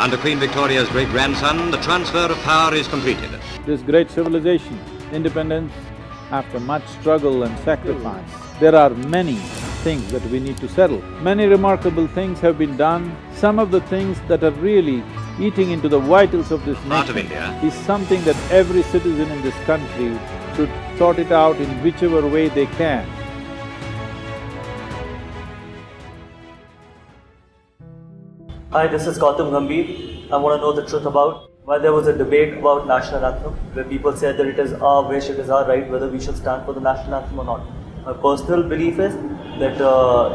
Under Queen Victoria's great-grandson, the transfer of power is completed. This great civilization, independence, after much struggle and sacrifice, there are many things that we need to settle. Many remarkable things have been done. Some of the things that are really eating into the vitals of this Part of nation India. is something that every citizen in this country should sort it out in whichever way they can. Hi, this is Gautam Gambhir. I want to know the truth about why there was a debate about national anthem where people said that it is our wish, it is our right whether we should stand for the national anthem or not. My personal belief is that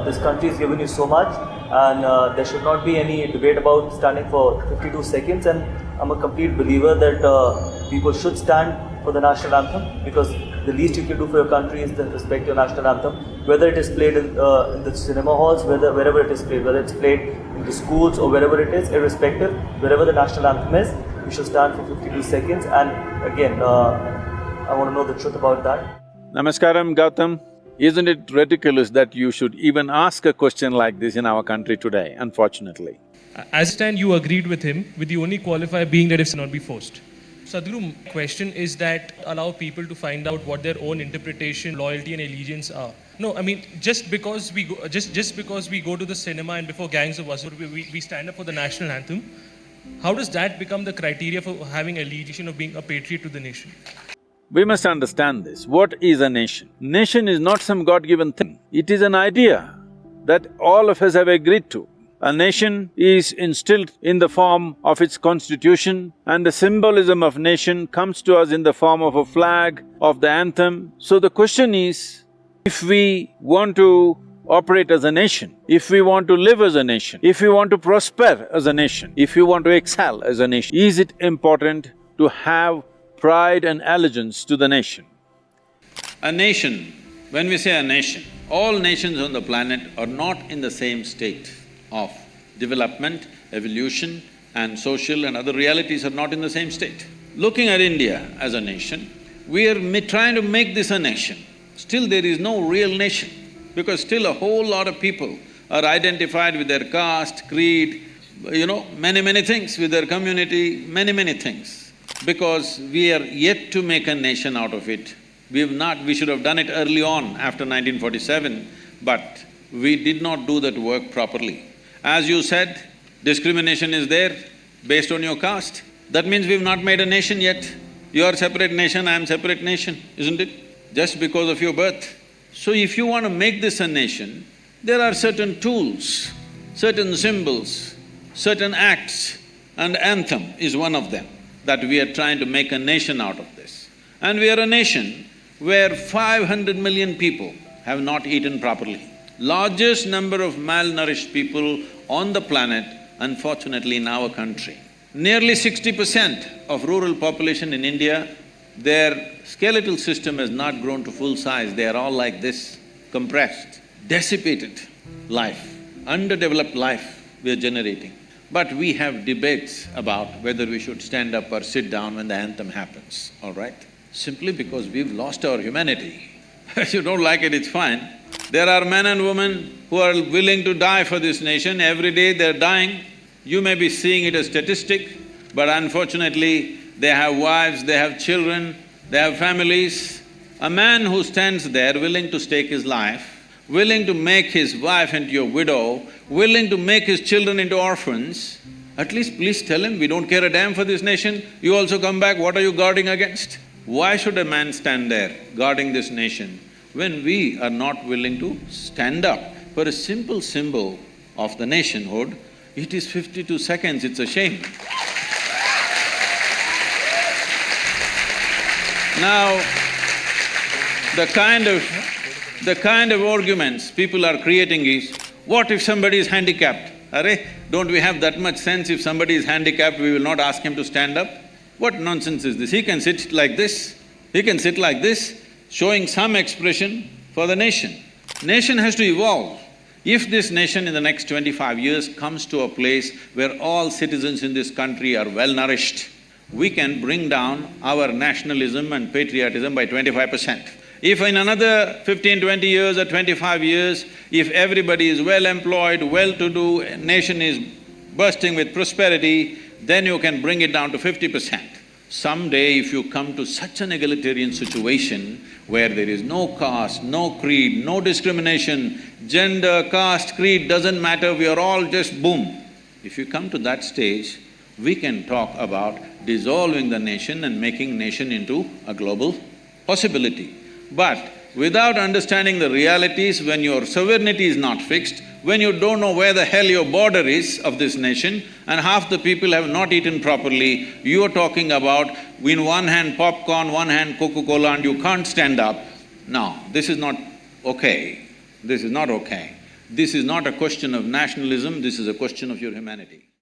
this country has given you so much and there should not be any debate about standing for 52 seconds, and I'm a complete believer that people should stand for the national anthem because the least you can do for your country is to respect your national anthem, whether it is played in the cinema halls, wherever it is played, whether it's played in the schools or wherever it is, irrespective, wherever the national anthem is, we should stand for 52 seconds. And again, I want to know the truth about that. Namaskaram, Gautam. Isn't it ridiculous that you should even ask a question like this in our country today, unfortunately? As I stand, you agreed with him, with the only qualifier being that it should not be forced. Sadhguru, my question is that allow people to find out what their own interpretation, loyalty and allegiance are. No, I mean, just because we go to the cinema and before gangs of Wasur, we stand up for the national anthem, how does that become the criteria for having allegiance, of being a patriot to the nation? We must understand this. What is a nation? Nation is not some God-given thing. It is an idea that all of us have agreed to. A nation is instilled in the form of its constitution, and the symbolism of nation comes to us in the form of a flag, of the anthem. So the question is, if we want to operate as a nation, if we want to live as a nation, if we want to prosper as a nation, if we want to excel as a nation, is it important to have pride and allegiance to the nation? A nation, when we say a nation, all nations on the planet are not in the same state of development, evolution and social and other realities are not in the same state. Looking at India as a nation, we are trying to make this a nation. Still there is no real nation because still a whole lot of people are identified with their caste, creed, many things, with their community, many things. Because we are yet to make a nation out of it. We should have done it early on after 1947, but we did not do that work properly. As you said, discrimination is there based on your caste. That means we've not made a nation yet. You're a separate nation, I'm separate nation, isn't it? Just because of your birth. So if you want to make this a nation, there are certain tools, certain symbols, certain acts, and anthem is one of them, that we are trying to make a nation out of this. And we are a nation where 500 million people have not eaten properly. Largest number of malnourished people on the planet, unfortunately in our country. Nearly 60% of rural population in India, their skeletal system has not grown to full size, they are all like this, compressed, decipated life, underdeveloped life we are generating. But we have debates about whether we should stand up or sit down when the anthem happens, all right? Simply because we've lost our humanity. If you don't like it, it's fine. There are men and women who are willing to die for this nation. Every day they're dying. You may be seeing it as statistic, but unfortunately, they have wives, they have children, they have families. A man who stands there willing to stake his life, willing to make his wife into a widow, willing to make his children into orphans, at least please tell him, we don't care a damn for this nation, you also come back, what are you guarding against? Why should a man stand there guarding this nation when we are not willing to stand up for a simple symbol of the nationhood? It is 52 seconds, it's a shame. Now, the kind of arguments people are creating is, what if somebody is handicapped? Arre, don't we have that much sense? If somebody is handicapped, we will not ask him to stand up? What nonsense is this? He can sit like this, showing some expression for the nation. Nation has to evolve. If this nation in the next 25 years comes to a place where all citizens in this country are well-nourished, we can bring down our nationalism and patriotism by 25%. If in another 15, 20 years or 25 years, if everybody is well-employed, well-to-do, nation is bursting with prosperity, then you can bring it down to 50%. Someday if you come to such an egalitarian situation where there is no caste, no creed, no discrimination, gender, caste, creed doesn't matter, we are all just boom. If you come to that stage, we can talk about dissolving the nation and making nation into a global possibility. But without understanding the realities, when your sovereignty is not fixed, when you don't know where the hell your border is of this nation and half the people have not eaten properly, you are talking about in one hand popcorn, one hand Coca-Cola and you can't stand up. No, this is not okay. This is not okay. This is not a question of nationalism, this is a question of your humanity.